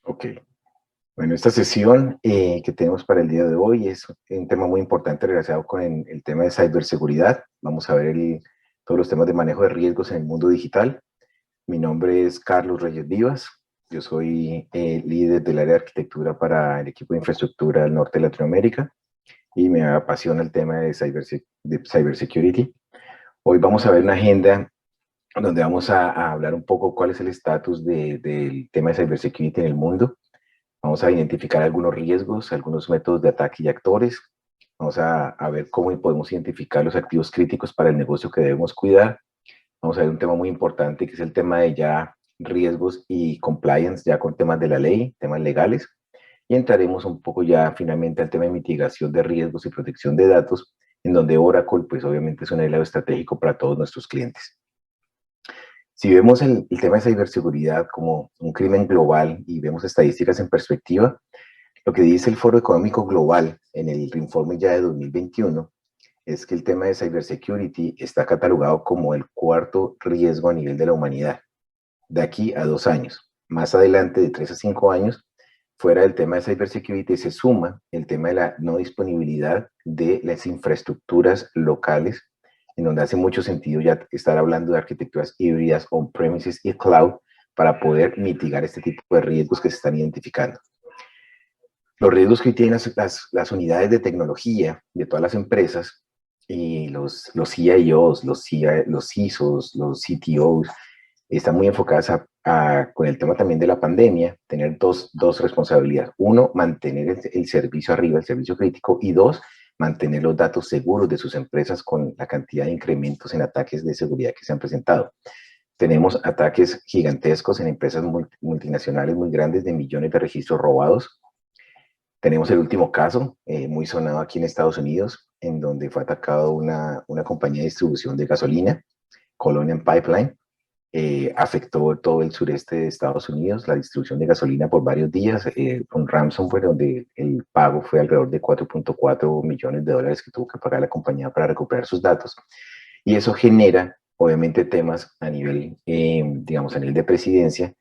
Ok, bueno, esta sesión que tenemos para el día de hoy es un tema muy importante relacionado con el tema de ciberseguridad. Vamos a ver todos los temas de manejo de riesgos en el mundo digital. Mi nombre es Carlos Reyes Vivas. Yo soy líder del área de arquitectura para el equipo de infraestructura del norte de Latinoamérica y me apasiona el tema de cybersecurity. Hoy vamos a ver una agenda donde vamos a hablar un poco cuál es el estatus del tema de cybersecurity en el mundo. Vamos a identificar algunos riesgos, algunos métodos de ataque y actores. Vamos a ver cómo podemos identificar los activos críticos para el negocio que debemos cuidar. Vamos a ver un tema muy importante que es el tema de ya riesgos y compliance, ya con temas de la ley, temas legales. Y entraremos un poco ya finalmente al tema de mitigación de riesgos y protección de datos, en donde Oracle, pues obviamente es un aliado estratégico para todos nuestros clientes. Si vemos el tema de ciberseguridad como un crimen global y vemos estadísticas en perspectiva, lo que dice el Foro Económico Global en el informe ya de 2021 es que el tema de cybersecurity está catalogado como el cuarto riesgo a nivel de la humanidad, de aquí a 2 años. Más adelante, de 3 a 5 años, fuera del tema de cybersecurity, se suma el tema de la no disponibilidad de las infraestructuras locales, en donde hace mucho sentido ya estar hablando de arquitecturas híbridas, on-premises y cloud, para poder mitigar este tipo de riesgos que se están identificando. Los riesgos que tienen las unidades de tecnología de todas las empresas y los CIOs, los CISOs, los CTOs, están muy enfocadas con el tema también de la pandemia, tener dos responsabilidades. Uno, mantener el servicio arriba, el servicio crítico, y dos, mantener los datos seguros de sus empresas con la cantidad de incrementos en ataques de seguridad que se han presentado. Tenemos ataques gigantescos en empresas multinacionales muy grandes de millones de registros robados. Tenemos el último caso, muy sonado aquí en Estados Unidos, en donde fue atacado una compañía de distribución de gasolina, Colonial Pipeline. Afectó todo el sureste de Estados Unidos, la distribución de gasolina por varios días, un ransomware donde el pago fue alrededor de 4.4 millones de dólares que tuvo que pagar la compañía para recuperar sus datos. Y eso genera, obviamente, temas a nivel, digamos, a nivel de presidencia,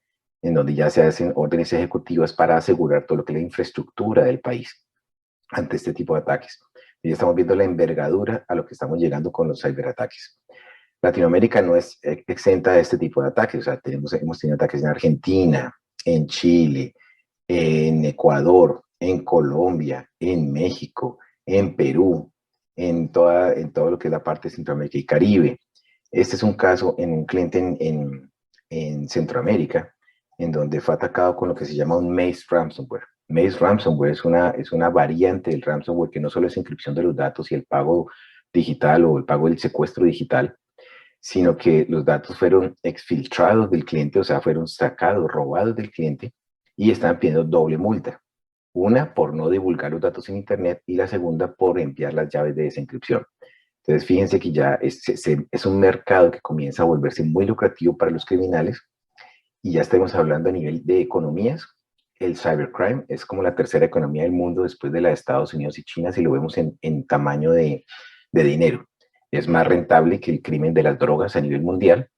en donde ya se hacen órdenes ejecutivas para asegurar todo lo que es la infraestructura del país ante este tipo de ataques. Y ya estamos viendo la envergadura a lo que estamos llegando con los ciberataques. Latinoamérica no es exenta de este tipo de ataques, o sea, hemos tenido ataques en Argentina, en Chile, en Ecuador, en Colombia, en México, en Perú, en todo lo que es la parte de Centroamérica y Caribe. Este es un caso en un cliente en Centroamérica, en donde fue atacado con lo que se llama un Maze Ransomware. Maze Ransomware es una variante del ransomware que no solo es inscripción de los datos y el pago digital o el pago del secuestro digital, sino que los datos fueron exfiltrados del cliente, o sea, fueron sacados, robados del cliente y están pidiendo doble multa. Una por no divulgar los datos en Internet y la segunda por enviar las llaves de desencripción. Entonces, fíjense que ya es un mercado que comienza a volverse muy lucrativo para los criminales y ya estamos hablando a nivel de economías. El cybercrime es como la tercera economía del mundo después de la de Estados Unidos y China, si lo vemos en tamaño de dinero. Es más rentable que el crimen de las drogas a nivel mundial.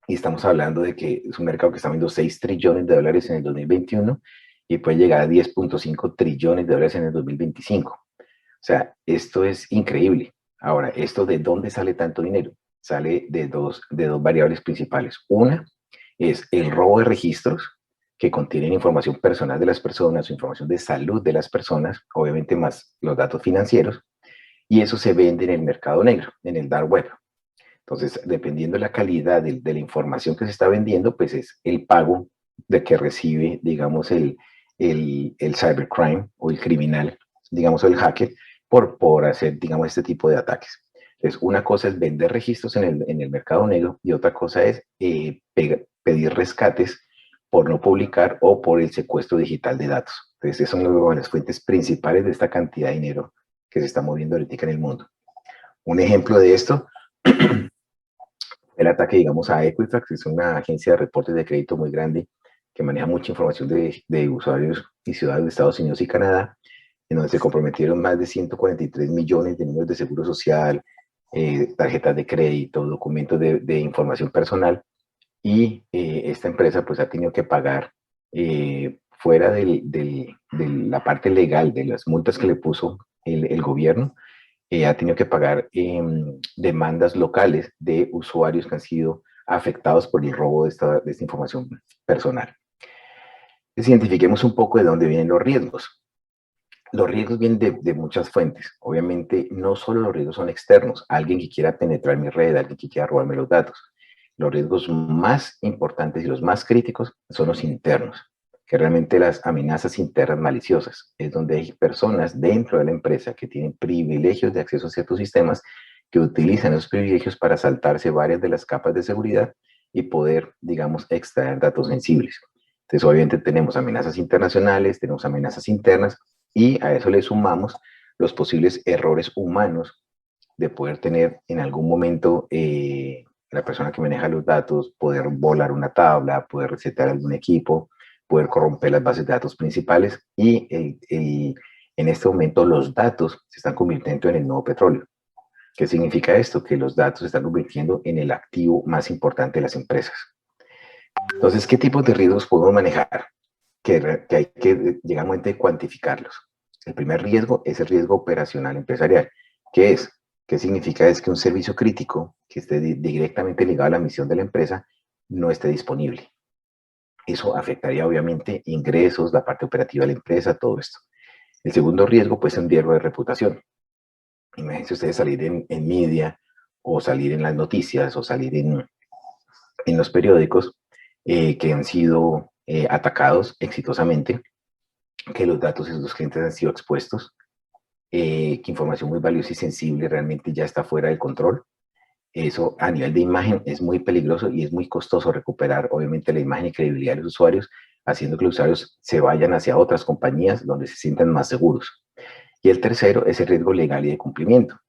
Y estamos hablando de que es un mercado que está viendo 6 trillones de dólares en el 2021 y puede llegar a 10.5 trillones de dólares en el 2025. O sea, esto es increíble. Ahora, ¿esto de dónde sale tanto dinero? Sale de dos variables principales. Una es el robo de registros que contienen información personal de las personas, información de salud de las personas, obviamente más los datos financieros, y eso se vende en el mercado negro, en el dark web. Entonces, dependiendo de la calidad de la información que se está vendiendo, pues es el pago de que recibe, digamos, el cybercrime o el criminal, digamos, o el hacker, por hacer, digamos, este tipo de ataques. Entonces, una cosa es vender registros en el mercado negro y otra cosa es pedir rescates por no publicar o por el secuestro digital de datos. Entonces, esas son las fuentes principales de esta cantidad de dinero que se está moviendo ahorita en el mundo. Un ejemplo de esto, el ataque, digamos, a Equifax, que es una agencia de reportes de crédito muy grande que maneja mucha información de usuarios y ciudadanos de Estados Unidos y Canadá, en donde se comprometieron más de 143 millones de números de seguro social, tarjetas de crédito, documentos de información personal, y esta empresa pues ha tenido que pagar fuera de la parte legal, de las multas que le puso el gobierno, ha tenido que pagar demandas locales de usuarios que han sido afectados por el robo de esta información personal. Entonces, identifiquemos un poco de dónde vienen los riesgos. Los riesgos vienen de muchas fuentes. Obviamente, no solo los riesgos son externos, alguien que quiera penetrar mi red, alguien que quiera robarme los datos. Los riesgos más importantes y los más críticos son los internos, que realmente las amenazas internas maliciosas, es donde hay personas dentro de la empresa que tienen privilegios de acceso a ciertos sistemas que utilizan esos privilegios para saltarse varias de las capas de seguridad y poder, digamos, extraer datos sensibles. Entonces, obviamente tenemos amenazas internacionales, tenemos amenazas internas y a eso le sumamos los posibles errores humanos de poder tener en algún momento la persona que maneja los datos, poder volar una tabla, poder resetar algún equipo, poder corromper las bases de datos principales y en este momento los datos se están convirtiendo en el nuevo petróleo. ¿Qué significa esto? Que los datos se están convirtiendo en el activo más importante de las empresas. Entonces, ¿qué tipos de riesgos podemos manejar? Que hay que llegar a un momento de cuantificarlos. El primer riesgo es el riesgo operacional empresarial. ¿Qué es? ¿Qué significa? Es que un servicio crítico que esté directamente ligado a la misión de la empresa no esté disponible. Eso afectaría obviamente ingresos, la parte operativa de la empresa, todo esto. El segundo riesgo puede ser un riesgo de reputación. Imagínense ustedes salir en media o salir en las noticias o salir en los periódicos que han sido atacados exitosamente, que los datos de sus clientes han sido expuestos, que información muy valiosa y sensible realmente ya está fuera de control. Eso a nivel de imagen es muy peligroso y es muy costoso recuperar obviamente la imagen y credibilidad de los usuarios, haciendo que los usuarios se vayan hacia otras compañías donde se sientan más seguros. Y el tercero es el riesgo legal y de cumplimiento.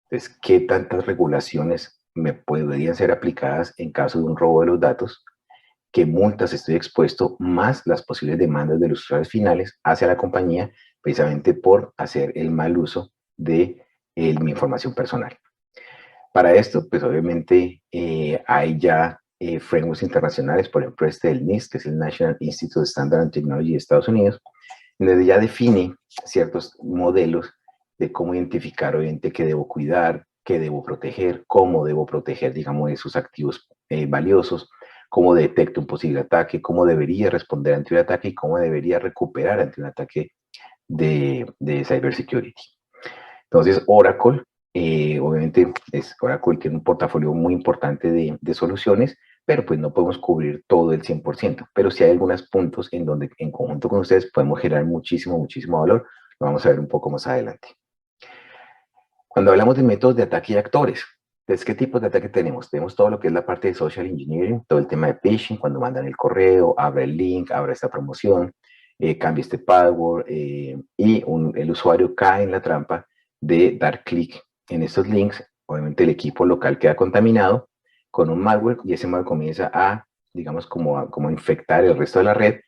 Entonces, ¿qué tantas regulaciones me podrían ser aplicadas en caso de un robo de los datos? ¿Qué multas estoy expuesto? Más las posibles demandas de los usuarios finales hacia la compañía, precisamente por hacer el mal uso de mi información personal. Para esto, pues obviamente hay ya frameworks internacionales, por ejemplo este del NIST, que es el National Institute of Standard and Technology de Estados Unidos, donde ya define ciertos modelos de cómo identificar obviamente qué debo cuidar, qué debo proteger, cómo debo proteger, digamos, esos activos valiosos, cómo detecto un posible ataque, cómo debería responder ante un ataque y cómo debería recuperar ante un ataque de cybersecurity. Entonces, Oracle, obviamente, Oracle tiene un portafolio muy importante de soluciones, pero pues no podemos cubrir todo el 100%, pero sí hay algunos puntos en donde en conjunto con ustedes podemos generar muchísimo, muchísimo valor. Lo vamos a ver un poco más adelante. Cuando hablamos de métodos de ataque y actores, entonces, ¿qué tipos de ataque tenemos? Tenemos todo lo que es la parte de social engineering, todo el tema de phishing, cuando mandan el correo, abre el link, abre esta promoción, cambia este password y el usuario cae en la trampa de dar clic en estos links. Obviamente el equipo local queda contaminado con un malware y ese malware comienza a, digamos, como a infectar el resto de la red,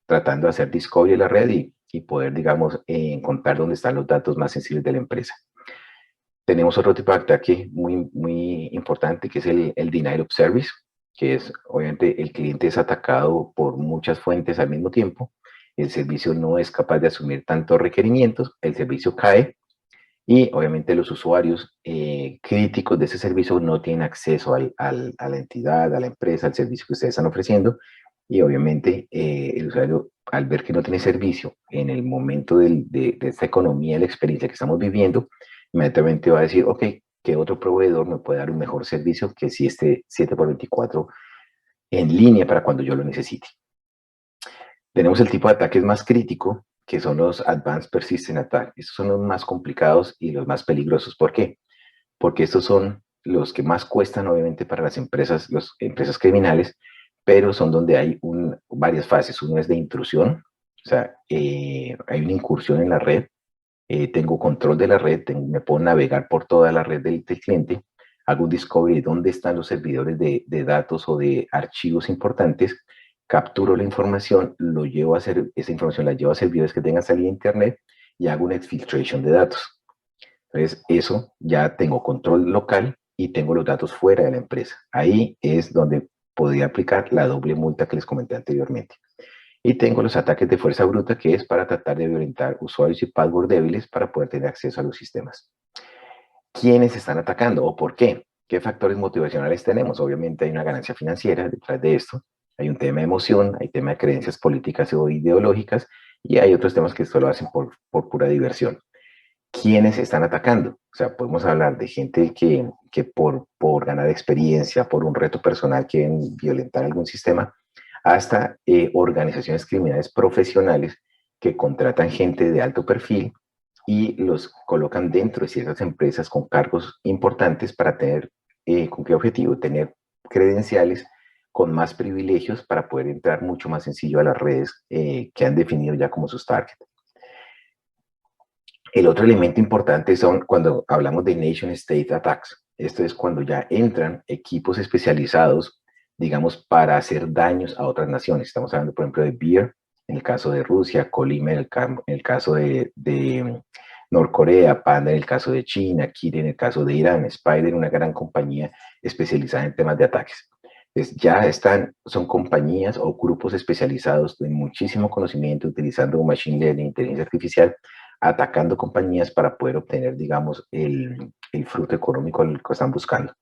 tratando de hacer discovery de la red y poder, digamos, encontrar dónde están los datos más sensibles de la empresa. Tenemos otro tipo de ataque muy, muy importante que es el denial of service, que es, obviamente, el cliente es atacado por muchas fuentes al mismo tiempo, el servicio no es capaz de asumir tantos requerimientos, el servicio cae y obviamente los usuarios críticos de ese servicio no tienen acceso a la entidad, a la empresa, al servicio que ustedes están ofreciendo y obviamente el usuario al ver que no tiene servicio en el momento de esta economía, de la experiencia que estamos viviendo, inmediatamente va a decir, ok, ¿qué otro proveedor me puede dar un mejor servicio que si este 7x24 en línea para cuando yo lo necesite? Tenemos el tipo de ataques más crítico, que son los Advanced Persistent Attack. Estos son los más complicados y los más peligrosos. ¿Por qué? Porque estos son los que más cuestan, obviamente, para las empresas criminales, pero son donde hay varias fases. Uno es de intrusión, o sea, hay una incursión en la red, tengo control de la red, me puedo navegar por toda la red del cliente, hago un discovery de dónde están los servidores de datos o de archivos importantes, capturo la información, esa información la llevo a servidores que tengan salida a internet y hago una exfiltration de datos. Entonces, eso ya tengo control local y tengo los datos fuera de la empresa. Ahí es donde podría aplicar la doble multa que les comenté anteriormente. Y tengo los ataques de fuerza bruta, que es para tratar de violentar usuarios y password débiles para poder tener acceso a los sistemas. ¿Quiénes están atacando o por qué? ¿Qué factores motivacionales tenemos? Obviamente hay una ganancia financiera detrás de esto, hay un tema de emoción, hay tema de creencias políticas o ideológicas y hay otros temas que esto lo hacen por pura diversión. ¿Quiénes están atacando? O sea, podemos hablar de gente que por ganar experiencia, por un reto personal quieren violentar algún sistema, hasta organizaciones criminales profesionales que contratan gente de alto perfil y los colocan dentro de ciertas empresas con cargos importantes para tener, ¿con qué objetivo? Tener credenciales con más privilegios para poder entrar mucho más sencillo a las redes que han definido ya como sus targets. El otro elemento importante son cuando hablamos de nation state attacks. Esto es cuando ya entran equipos especializados, digamos, para hacer daños a otras naciones. Estamos hablando, por ejemplo, de Beer, en el caso de Rusia, Colima en el caso de Norcorea, Panda en el caso de China, Kiri en el caso de Irán, Spider, una gran compañía especializada en temas de ataques. Entonces, ya son compañías o grupos especializados de muchísimo conocimiento utilizando machine learning, inteligencia artificial, atacando compañías para poder obtener, digamos, el fruto económico al que están buscando.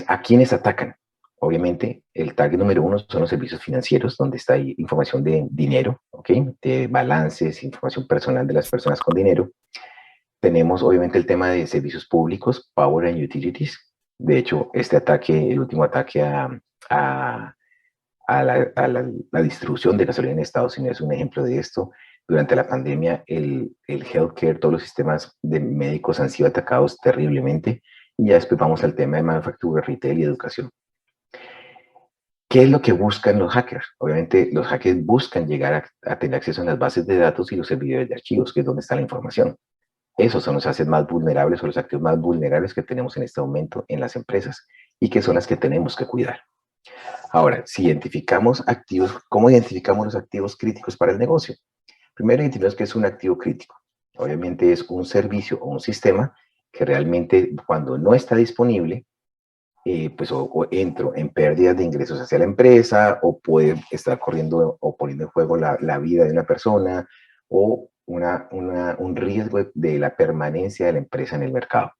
¿A quiénes atacan? Obviamente, el target número uno son los servicios financieros, donde está ahí información de dinero, ¿okay? De balances, información personal de las personas con dinero. Tenemos, obviamente, el tema de servicios públicos, Power and Utilities. De hecho, este ataque, el último ataque a la distribución de gasolina en Estados Unidos es un ejemplo de esto. Durante la pandemia, el healthcare, todos los sistemas de médicos han sido atacados terriblemente. Y ya después vamos al tema de manufactura, retail y educación. ¿Qué es lo que buscan los hackers? Obviamente, los hackers buscan llegar a tener acceso a las bases de datos y los servidores de archivos, que es donde está la información. Esos son los assets más vulnerables o los activos más vulnerables que tenemos en este momento en las empresas y que son las que tenemos que cuidar. Ahora, si identificamos activos, ¿cómo identificamos los activos críticos para el negocio? Primero identificamos que es un activo crítico. Obviamente es un servicio o un sistema que realmente cuando no está disponible, pues o entro en pérdidas de ingresos hacia la empresa o puede estar corriendo o poniendo en juego la vida de una persona o un riesgo de la permanencia de la empresa en el mercado.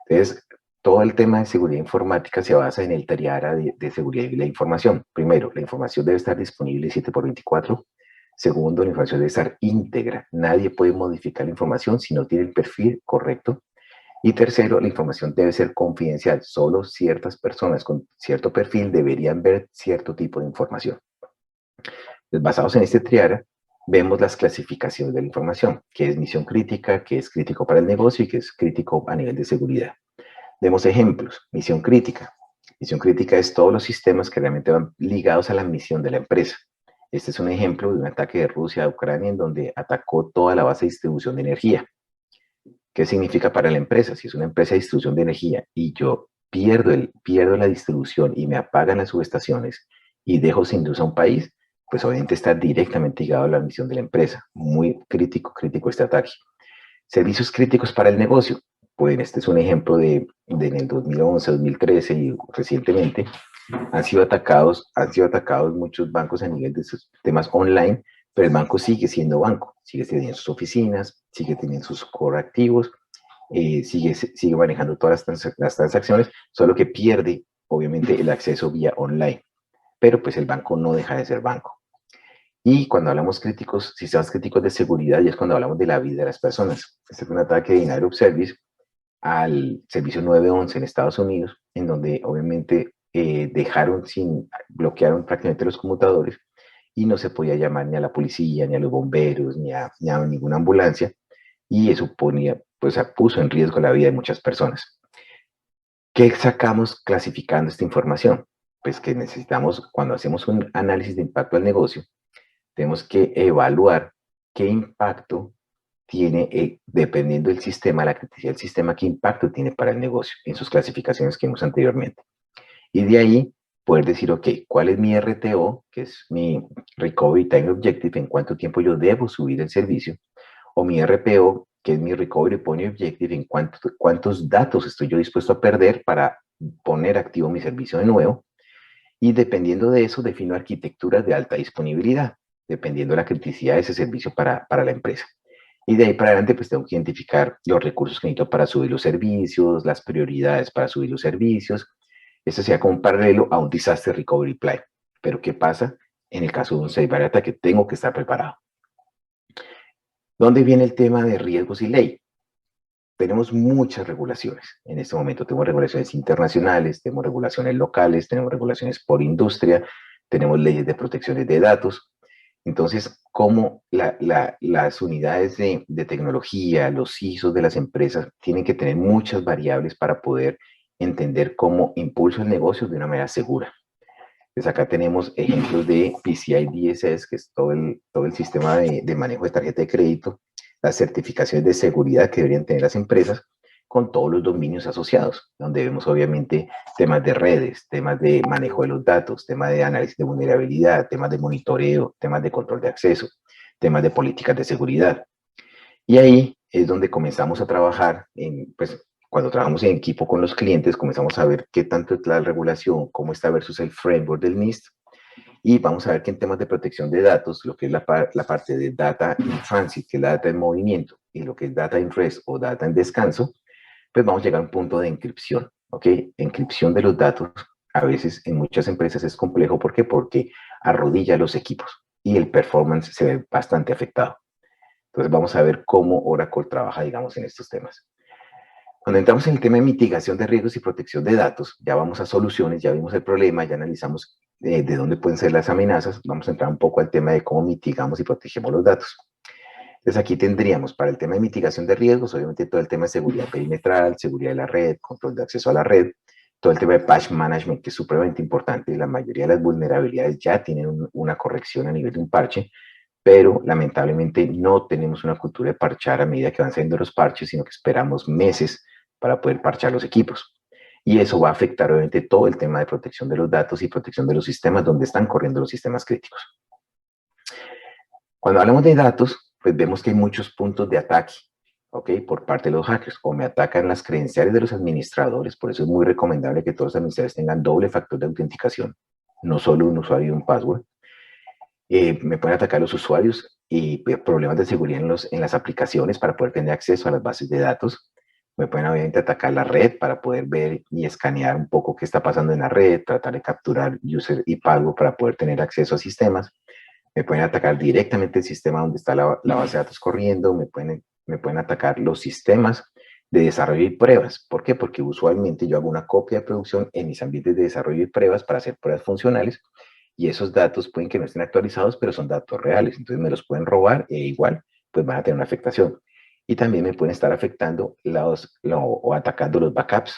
Entonces, todo el tema de seguridad informática se basa en el triada de seguridad y la información. Primero, la información debe estar disponible 7 por 24. Segundo, la información debe estar íntegra. Nadie puede modificar la información si no tiene el perfil correcto. Y tercero, la información debe ser confidencial. Solo ciertas personas con cierto perfil deberían ver cierto tipo de información. Entonces, basados en este triada, vemos las clasificaciones de la información, que es misión crítica, que es crítico para el negocio y que es crítico a nivel de seguridad. Demos ejemplos. Misión crítica. Misión crítica es todos los sistemas que realmente van ligados a la misión de la empresa. Este es un ejemplo de un ataque de Rusia a Ucrania en donde atacó toda la base de distribución de energía. ¿Qué significa para la empresa? Si es una empresa de distribución de energía y yo pierdo la distribución y me apagan las subestaciones y dejo sin luz a un país, pues obviamente está directamente ligado a la misión de la empresa. Muy crítico este ataque. Servicios críticos para el negocio. Pues este es un ejemplo de en el 2011, 2013 y recientemente han sido atacados muchos bancos a nivel de sus temas online, pero el banco sigue siendo banco, sigue teniendo sus oficinas, sigue teniendo sus core activos, sigue manejando todas las transacciones, solo que pierde, obviamente, el acceso vía online. Pero pues el banco no deja de ser banco. Y cuando hablamos críticos, sistemas críticos de seguridad, y es cuando hablamos de la vida de las personas. Este fue un ataque de Denial of Service al servicio 911 en Estados Unidos, en donde obviamente bloquearon prácticamente los conmutadores y no se podía llamar ni a la policía, ni a los bomberos, ni a ninguna ambulancia, y eso puso en riesgo la vida de muchas personas. ¿Qué sacamos clasificando esta información? Pues que necesitamos, cuando hacemos un análisis de impacto al negocio, tenemos que evaluar qué impacto tiene, dependiendo del sistema, la criticidad del sistema, qué impacto tiene para el negocio en sus clasificaciones que vimos anteriormente. Y de ahí poder decir, ok, ¿cuál es mi RTO, que es mi Recovery Time Objective, en cuánto tiempo yo debo subir el servicio? O mi RPO, que es mi Recovery Point Objective, en cuántos datos estoy yo dispuesto a perder para poner activo mi servicio de nuevo. Y dependiendo de eso, defino arquitecturas de alta disponibilidad, dependiendo de la criticidad de ese servicio para la empresa. Y de ahí para adelante, pues tengo que identificar los recursos que necesito para subir los servicios, las prioridades para subir los servicios. Eso sería como un paralelo a un Disaster Recovery Plan. Pero ¿qué pasa en el caso de un cyberataque? Tengo que estar preparado. ¿Dónde viene el tema de riesgos y ley? Tenemos muchas regulaciones. En este momento tenemos regulaciones internacionales, tenemos regulaciones locales, tenemos regulaciones por industria, tenemos leyes de protección de datos. Entonces, cómo las unidades de tecnología, los ISOs de las empresas tienen que tener muchas variables para poder entender cómo impulso el negocio de una manera segura. Entonces acá tenemos ejemplos de PCI DSS, que es todo el sistema de manejo de tarjeta de crédito, las certificaciones de seguridad que deberían tener las empresas, con todos los dominios asociados, donde vemos obviamente temas de redes, temas de manejo de los datos, temas de análisis de vulnerabilidad, temas de monitoreo, temas de control de acceso, temas de políticas de seguridad. Y ahí es donde comenzamos a trabajar, pues cuando trabajamos en equipo con los clientes, comenzamos a ver qué tanto es la regulación, cómo está versus el framework del NIST, y vamos a ver que en temas de protección de datos, lo que es la parte de data in transit, que es la data en movimiento, y lo que es data in rest o data en descanso, pues vamos a llegar a un punto de encripción, ¿ok? Encripción de los datos, a veces en muchas empresas es complejo, ¿por qué? Porque arrodilla los equipos y el performance se ve bastante afectado. Entonces vamos a ver cómo Oracle trabaja, digamos, en estos temas. Cuando entramos en el tema de mitigación de riesgos y protección de datos, ya vamos a soluciones, ya vimos el problema, ya analizamos de dónde pueden ser las amenazas, vamos a entrar un poco al tema de cómo mitigamos y protegemos los datos. Entonces aquí tendríamos para el tema de mitigación de riesgos, obviamente todo el tema de seguridad perimetral, seguridad de la red, control de acceso a la red, todo el tema de patch management, que es supremamente importante. La mayoría de las vulnerabilidades ya tienen una corrección a nivel de un parche, pero lamentablemente no tenemos una cultura de parchar a medida que van saliendo los parches, sino que esperamos meses para poder parchar los equipos. Y eso va a afectar obviamente todo el tema de protección de los datos y protección de los sistemas donde están corriendo los sistemas críticos. Cuando hablamos de datos, pues vemos que hay muchos puntos de ataque, ¿ok? Por parte de los hackers. O me atacan las credenciales de los administradores, por eso es muy recomendable que todos los administradores tengan doble factor de autenticación, no solo un usuario y un password. Me pueden atacar los usuarios y problemas de seguridad en las aplicaciones para poder tener acceso a las bases de datos. Me pueden obviamente atacar la red para poder ver y escanear un poco qué está pasando en la red, tratar de capturar user y pago para poder tener acceso a sistemas. Me pueden atacar directamente el sistema donde está la base de datos corriendo, me pueden atacar los sistemas de desarrollo y pruebas. ¿Por qué? Porque usualmente yo hago una copia de producción en mis ambientes de desarrollo y pruebas para hacer pruebas funcionales y esos datos pueden que no estén actualizados, pero son datos reales. Entonces me los pueden robar e igual pues van a tener una afectación. Y también me pueden estar afectando o atacando los backups,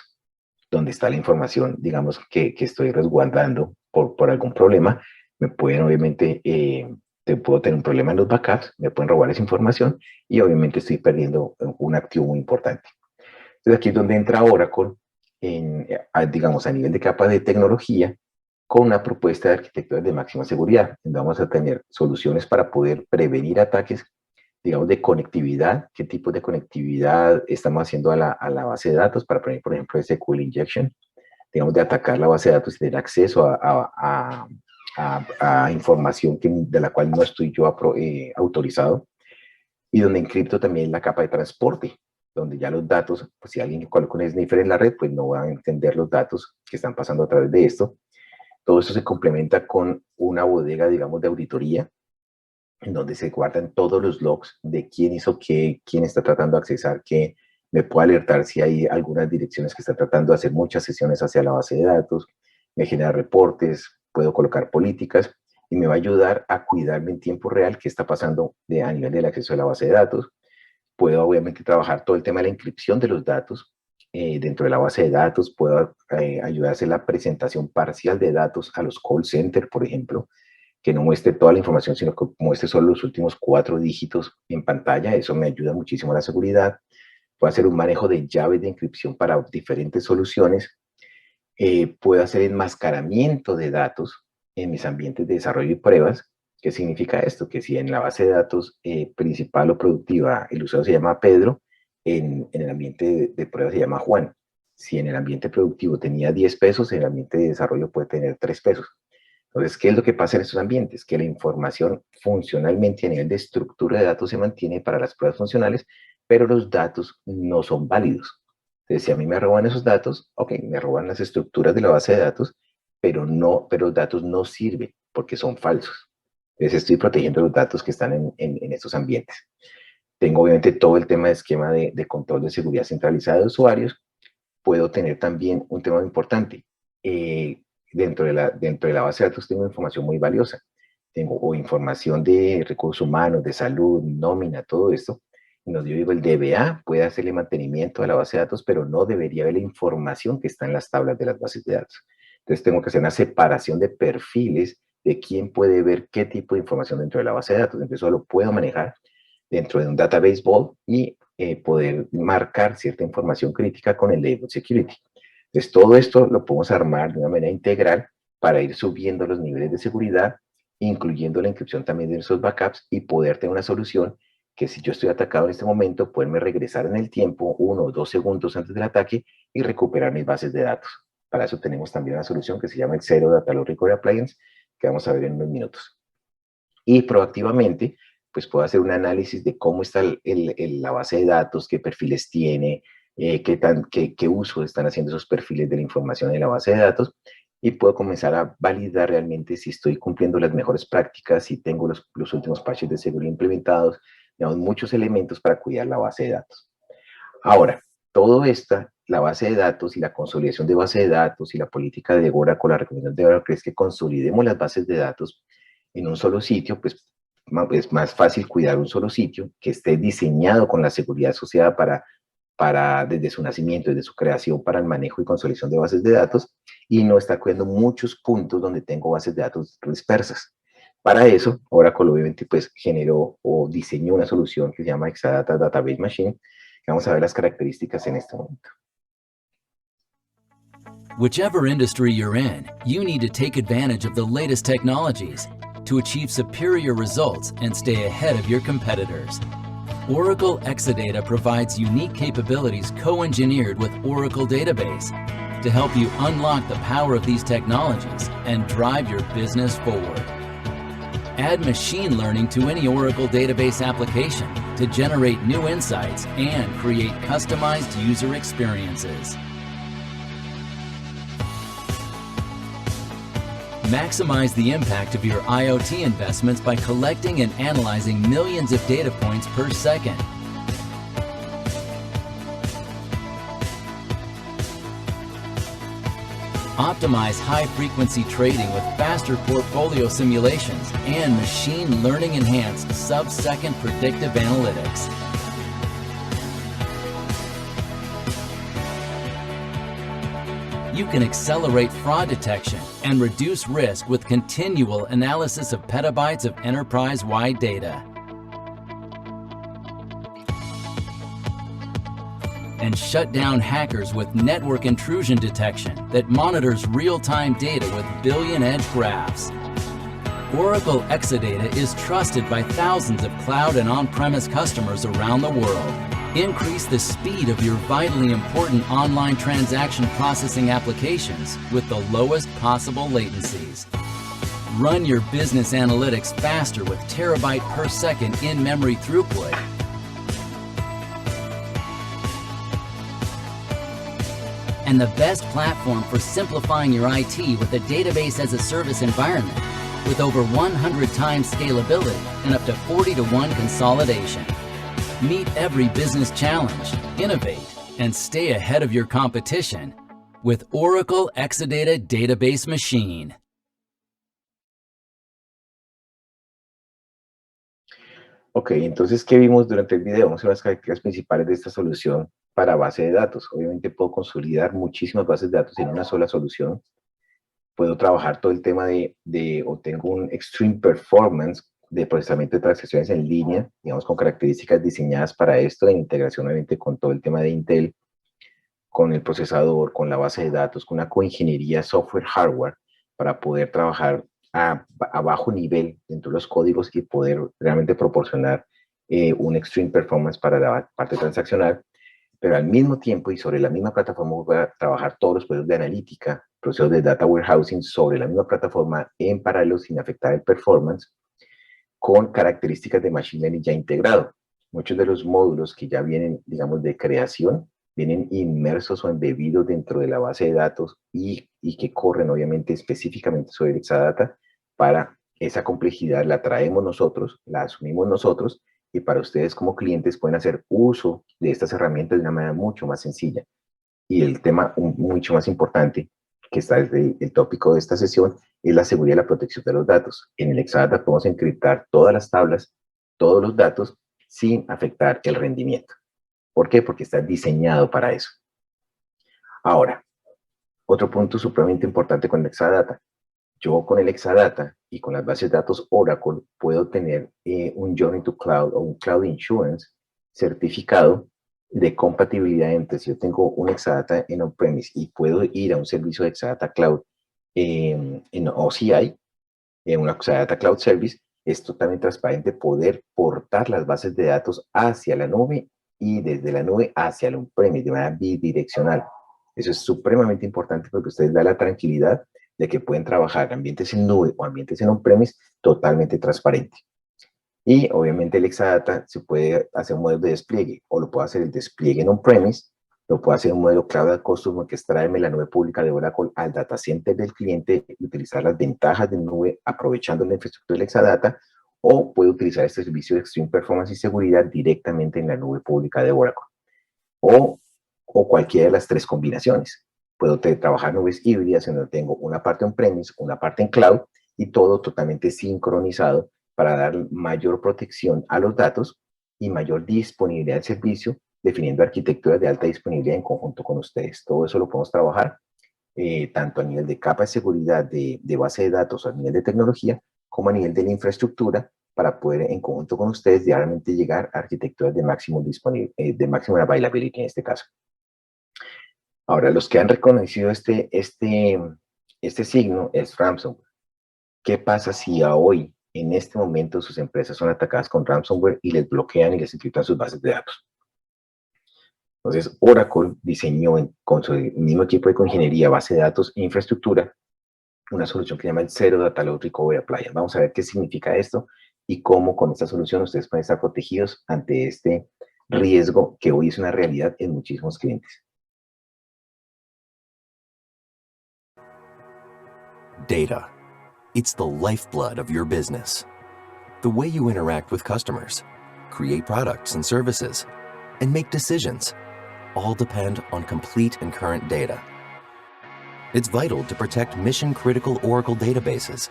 donde está la información, digamos, que estoy resguardando por algún problema. Me pueden obviamente, puedo tener un problema en los backups, me pueden robar esa información y obviamente estoy perdiendo un activo muy importante. Entonces aquí es donde entra Oracle, digamos, a nivel de capa de tecnología, con una propuesta de arquitectura de máxima seguridad, donde vamos a tener soluciones para poder prevenir ataques, digamos, de conectividad, qué tipo de conectividad estamos haciendo a la base de datos para prevenir, por ejemplo, SQL injection, digamos, de atacar la base de datos y tener acceso a información de la cual no estoy yo autorizado, y donde encripto también la capa de transporte, donde ya los datos, pues si alguien coloca un sniffer en la red, pues no va a entender los datos que están pasando a través de esto. Todo esto se complementa con una bodega, digamos, de auditoría, en donde se guardan todos los logs de quién hizo qué, quién está tratando de accesar qué, me puede alertar si hay algunas direcciones que están tratando de hacer muchas sesiones hacia la base de datos, me genera reportes, puedo colocar políticas y me va a ayudar a cuidarme en tiempo real qué está pasando a nivel del acceso a la base de datos. Puedo obviamente trabajar todo el tema de la inscripción de los datos dentro de la base de datos, puedo ayudar a hacer la presentación parcial de datos a los call centers, por ejemplo, que no muestre toda la información, sino que muestre solo los últimos 4 dígitos en pantalla. Eso me ayuda muchísimo a la seguridad. Puedo hacer un manejo de llaves de inscripción para diferentes soluciones. Puedo hacer enmascaramiento de datos en mis ambientes de desarrollo y pruebas. ¿Qué significa esto? Que si en la base de datos principal o productiva el usuario se llama Pedro, en el ambiente de pruebas se llama Juan. Si en el ambiente productivo tenía 10 pesos, en el ambiente de desarrollo puede tener 3 pesos. Entonces, ¿qué es lo que pasa en estos ambientes? Que la información funcionalmente a nivel de estructura de datos se mantiene para las pruebas funcionales, pero los datos no son válidos. Entonces, si a mí me roban esos datos, ok, me roban las estructuras de la base de datos, pero los datos no sirven porque son falsos. Entonces, estoy protegiendo los datos que están en estos ambientes. Tengo obviamente todo el tema de esquema de control de seguridad centralizada de usuarios. Puedo tener también un tema importante. Dentro de la base de datos tengo información muy valiosa. Tengo o información de recursos humanos, de salud, nómina, todo esto. Y yo digo, el DBA puede hacerle mantenimiento a la base de datos, pero no debería ver la información que está en las tablas de las bases de datos. Entonces tengo que hacer una separación de perfiles de quién puede ver qué tipo de información dentro de la base de datos. Entonces eso lo puedo manejar dentro de un database vault y poder marcar cierta información crítica con el label security. Entonces, todo esto lo podemos armar de una manera integral para ir subiendo los niveles de seguridad, incluyendo la inscripción también de esos backups y poder tener una solución que si yo estoy atacado en este momento, poderme regresar en el tiempo 1 o 2 segundos antes del ataque y recuperar mis bases de datos. Para eso tenemos también una solución que se llama el Zero Data Loss Recovery Appliance, que vamos a ver en unos minutos. Y proactivamente, pues puedo hacer un análisis de cómo está la base de datos, qué perfiles tiene, qué uso están haciendo esos perfiles de la información de la base de datos, y puedo comenzar a validar realmente si estoy cumpliendo las mejores prácticas, si tengo los últimos patches de seguridad implementados, digamos, muchos elementos para cuidar la base de datos. Ahora, todo esta, la base de datos y la consolidación de base de datos y la política de Oracle, la recomendación de Oracle es que consolidemos las bases de datos en un solo sitio, pues es más fácil cuidar un solo sitio que esté diseñado con la seguridad asociada desde su nacimiento, desde su creación, para el manejo y consolidación de bases de datos, y no estar cuidando muchos puntos donde tengo bases de datos dispersas. Para eso, Oracle obviamente pues generó o diseñó una solución que se llama Exadata Database Machine, que vamos a ver las características en este momento. Whichever industry you're in, you need to take advantage of the latest technologies to achieve superior results and stay ahead of your competitors. Oracle Exadata provides unique capabilities co-engineered with Oracle Database to help you unlock the power of these technologies and drive your business forward. Add machine learning to any Oracle Database application to generate new insights and create customized user experiences. Maximize the impact of your IoT investments by collecting and analyzing millions of data points per second. Optimize high-frequency trading with faster portfolio simulations and machine learning-enhanced sub-second predictive analytics. You can accelerate fraud detection and reduce risk with continual analysis of petabytes of enterprise-wide data. And shut down hackers with network intrusion detection that monitors real-time data with billion-edge graphs. Oracle Exadata is trusted by thousands of cloud and on-premise customers around the world. Increase the speed of your vitally important online transaction processing applications with the lowest possible latencies. Run your business analytics faster with terabyte per second in-memory throughput. And the best platform for simplifying your IT with a database as a service environment with over 100 times scalability and up to 40-to-1 consolidation. Meet every business challenge, innovate, and stay ahead of your competition with Oracle Exadata Database Machine. Ok, entonces, ¿qué vimos durante el video? Vamos a ver las características principales de esta solución para base de datos. Obviamente puedo consolidar muchísimas bases de datos en una sola solución. Puedo trabajar todo el tema o tengo un extreme performance de procesamiento de transacciones en línea, digamos, con características diseñadas para esto, en integración obviamente con todo el tema de Intel, con el procesador, con la base de datos, con una coingeniería software-hardware, para poder trabajar a bajo nivel dentro de los códigos y poder realmente proporcionar un extreme performance para la parte transaccional. pero al mismo tiempo y sobre la misma plataforma voy a trabajar todos los procesos de analítica, procesos de data warehousing sobre la misma plataforma en paralelo sin afectar el performance, con características de Machine Learning ya integrado. Muchos de los módulos que ya vienen, digamos, de creación, vienen inmersos o embebidos dentro de la base de datos y que corren, obviamente, específicamente sobre Exadata. Para esa complejidad la traemos nosotros, la asumimos nosotros, y para ustedes como clientes pueden hacer uso de estas herramientas de una manera mucho más sencilla. Y el tema mucho más importante, que está desde el tópico de esta sesión, es la seguridad y la protección de los datos. En el Exadata podemos encriptar todas las tablas, todos los datos, sin afectar el rendimiento. ¿Por qué? Porque está diseñado para eso. Ahora, otro punto supremamente importante con el Exadata. Yo con el Exadata y con las bases de datos Oracle puedo tener un Journey to Cloud o un Cloud Insurance certificado de compatibilidad entre si yo tengo un Exadata en on-premise y puedo ir a un servicio de Exadata Cloud en OCI, en una Exadata Cloud Service, es totalmente transparente poder portar las bases de datos hacia la nube y desde la nube hacia el on-premise de manera bidireccional. Eso es supremamente importante porque ustedes dan la tranquilidad de que pueden trabajar ambientes en nube o ambientes en on-premise totalmente transparente. Y obviamente el Exadata se puede hacer un modelo de despliegue o lo puede hacer el despliegue en on-premise, lo puede hacer un modelo Cloud Customer que es traerme la nube pública de Oracle al data center del cliente y utilizar las ventajas de nube aprovechando la infraestructura del Exadata, o puede utilizar este servicio de Extreme Performance y seguridad directamente en la nube pública de Oracle. O cualquiera de las tres combinaciones. Puedo trabajar nubes híbridas en donde tengo una parte on-premise, una parte en cloud y todo totalmente sincronizado para dar mayor protección a los datos y mayor disponibilidad del servicio, definiendo arquitecturas de alta disponibilidad en conjunto con ustedes. Todo eso lo podemos trabajar tanto a nivel de capa de seguridad de base de datos, a nivel de tecnología, como a nivel de la infraestructura, para poder en conjunto con ustedes diariamente llegar a arquitecturas de máximo disponible, de máximo availability en este caso. Ahora, los que han reconocido este signo es ransomware. ¿Qué pasa si a hoy, en este momento, sus empresas son atacadas con ransomware y les bloquean y les encriptan sus bases de datos? Entonces, Oracle diseñó con su mismo equipo de ingeniería, base de datos e infraestructura, una solución que se llama el Zero Data Loss Recovery Appliance. Vamos a ver qué significa esto y cómo con esta solución ustedes pueden estar protegidos ante este riesgo que hoy es una realidad en muchísimos clientes. Data. It's the lifeblood of your business. The way you interact with customers, create products and services, and make decisions all depend on complete and current data. It's vital to protect mission-critical Oracle databases.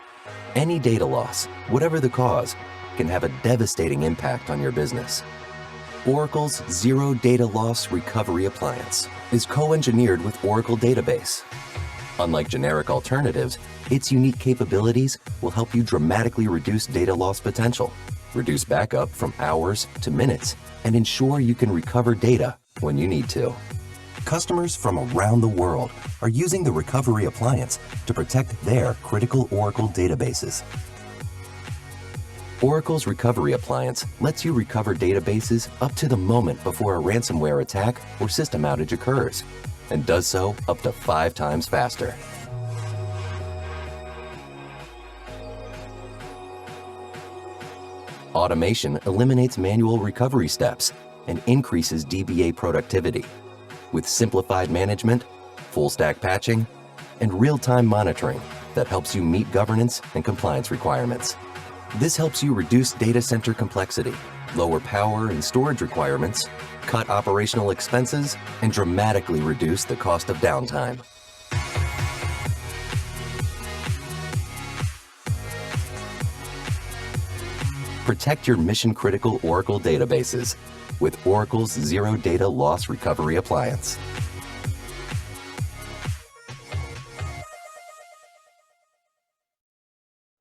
Any data loss, whatever the cause, can have a devastating impact on your business. Oracle's Zero Data Loss Recovery Appliance is co-engineered with Oracle Database. Unlike generic alternatives, its unique capabilities will help you dramatically reduce data loss potential, reduce backup from hours to minutes, and ensure you can recover data when you need to. Customers from around the world are using the Recovery Appliance to protect their critical Oracle databases. Oracle's Recovery Appliance lets you recover databases up to the moment before a ransomware attack or system outage occurs, and does so up to 5 times faster. Automation eliminates manual recovery steps and increases DBA productivity with simplified management, full-stack patching, and real-time monitoring that helps you meet governance and compliance requirements. This helps you reduce data center complexity, lower power and storage requirements, cut operational expenses, and dramatically reduce the cost of downtime. Protect your mission-critical Oracle databases with Oracle's Zero Data Loss Recovery Appliance.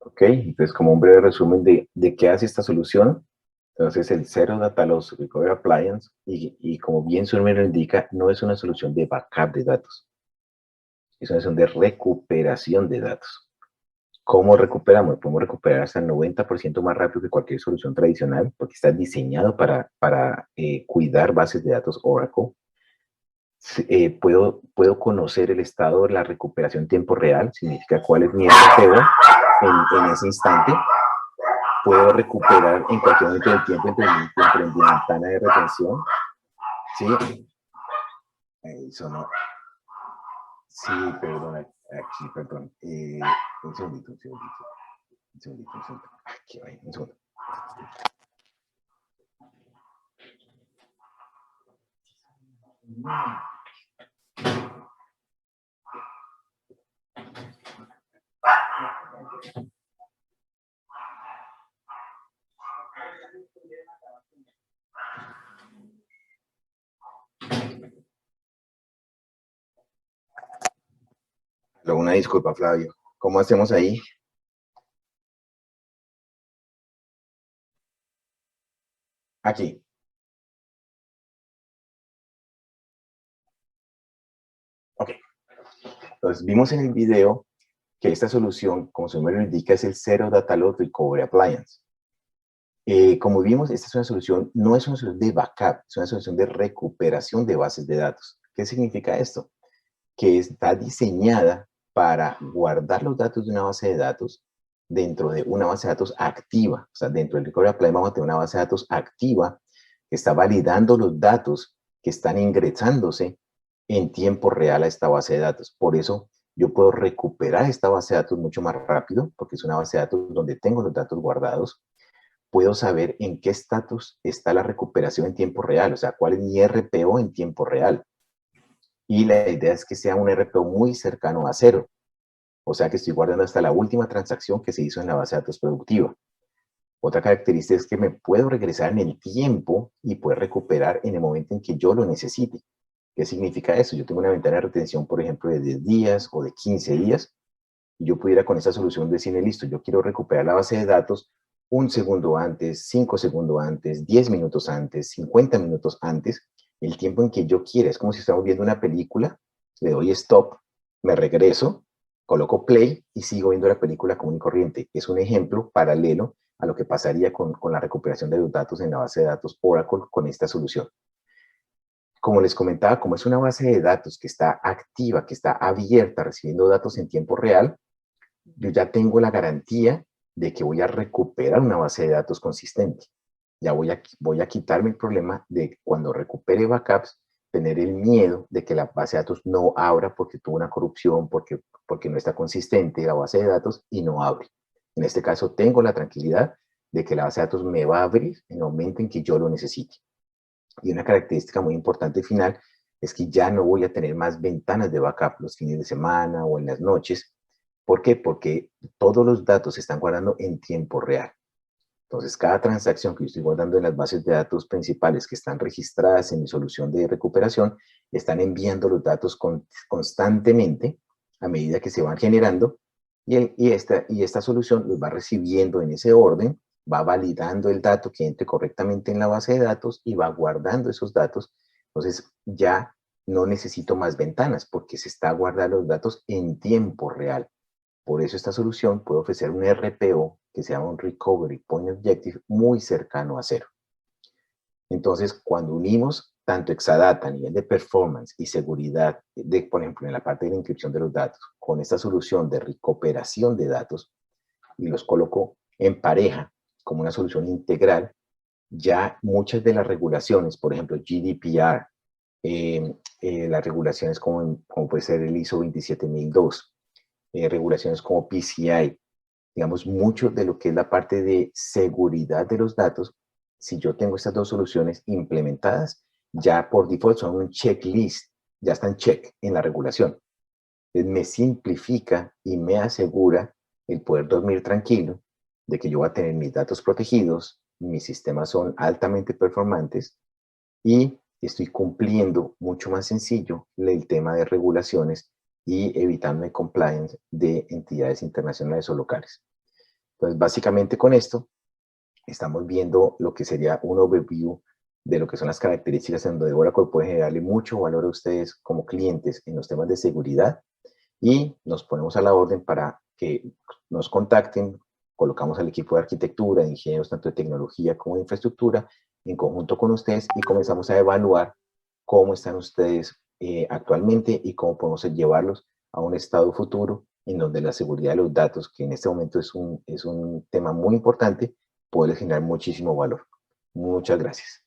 Ok, entonces como un breve resumen de qué hace esta solución. Entonces el Zero Data Loss Recovery Appliance, y como bien su nombre lo indica, no es una solución de backup de datos, es una solución de recuperación de datos. ¿Cómo recuperamos? Podemos recuperar hasta el 90% más rápido que cualquier solución tradicional porque está diseñado para cuidar bases de datos Oracle. puedo conocer el estado de la recuperación en tiempo real, significa cuál es mi RPO en ese instante. Puedo recuperar en cualquier momento del tiempo entre mi ventana de retención. ¿Sí? Ahí sonó. Sí, perdón, aquí, perdón. Un segundito, un segundito. Un segundito, un segundito. Aquí va, un segundo. Una disculpa, Flavio. ¿Cómo hacemos ahí? Aquí. Ok. Entonces, vimos en el video que esta solución, como su nombre lo indica, es el Zero Data Loss Recovery Appliance. Como vimos, esta es una solución, no es una solución de backup, es una solución de recuperación de bases de datos. ¿Qué significa esto? Que está diseñada para guardar los datos de una base de datos dentro de una base de datos activa. O sea, dentro del Recovery Appliance vamos a tener una base de datos activa que está validando los datos que están ingresándose en tiempo real a esta base de datos. Por eso yo puedo recuperar esta base de datos mucho más rápido, porque es una base de datos donde tengo los datos guardados. Puedo saber en qué estatus está la recuperación en tiempo real, o sea, cuál es mi RPO en tiempo real. Y la idea es que sea un RPO muy cercano a cero, o sea que estoy guardando hasta la última transacción que se hizo en la base de datos productiva. Otra característica es que me puedo regresar en el tiempo y poder recuperar en el momento en que yo lo necesite. ¿Qué significa eso? Yo tengo una ventana de retención, por ejemplo, de 10 días o de 15 días, y yo pudiera con esa solución decirle, listo, yo quiero recuperar la base de datos un segundo antes, 5 segundos antes, 10 minutos antes, 50 minutos antes, el tiempo en que yo quiera. Es como si estamos viendo una película, le doy stop, me regreso, coloco play y sigo viendo la película común y corriente. Es un ejemplo paralelo a lo que pasaría con la recuperación de los datos en la base de datos Oracle con esta solución. Como les comentaba, como es una base de datos que está activa, que está abierta, recibiendo datos en tiempo real, yo ya tengo la garantía de que voy a recuperar una base de datos consistente. Ya voy a quitarme el problema de cuando recupere backups, tener el miedo de que la base de datos no abra porque tuvo una corrupción, porque no está consistente la base de datos y no abre. En este caso, tengo la tranquilidad de que la base de datos me va a abrir en el momento en que yo lo necesite. Y una característica muy importante final es que ya no voy a tener más ventanas de backup los fines de semana o en las noches. ¿Por qué? Porque todos los datos se están guardando en tiempo real. Entonces, cada transacción que yo estoy guardando en las bases de datos principales que están registradas en mi solución de recuperación, están enviando los datos constantemente a medida que se van generando y esta solución los va recibiendo en ese orden, va validando el dato que entre correctamente en la base de datos y va guardando esos datos. Entonces, ya no necesito más ventanas porque se está guardando los datos en tiempo real. Por eso esta solución puede ofrecer un RPO que se llama un Recovery Point Objective muy cercano a cero. Entonces, cuando unimos tanto Exadata a nivel de performance y seguridad, por ejemplo, en la parte de la inscripción de los datos, con esta solución de recuperación de datos y los coloco en pareja como una solución integral, ya muchas de las regulaciones, por ejemplo, GDPR, las regulaciones como puede ser el ISO 27002, regulaciones como PCI, digamos, mucho de lo que es la parte de seguridad de los datos, si yo tengo estas dos soluciones implementadas, ya por default son un checklist, ya están check en la regulación. Entonces me simplifica y me asegura el poder dormir tranquilo de que yo voy a tener mis datos protegidos, mis sistemas son altamente performantes y estoy cumpliendo mucho más sencillo el tema de regulaciones y evitando el compliance de entidades internacionales o locales. Entonces, básicamente con esto estamos viendo lo que sería un overview de lo que son las características en donde Oracle puede generarle mucho valor a ustedes como clientes en los temas de seguridad y nos ponemos a la orden para que nos contacten, colocamos al equipo de arquitectura, de ingenieros tanto de tecnología como de infraestructura en conjunto con ustedes y comenzamos a evaluar cómo están ustedes actualmente y cómo podemos llevarlos a un estado futuro en donde la seguridad de los datos, que en este momento es un tema muy importante, puede generar muchísimo valor. Muchas gracias.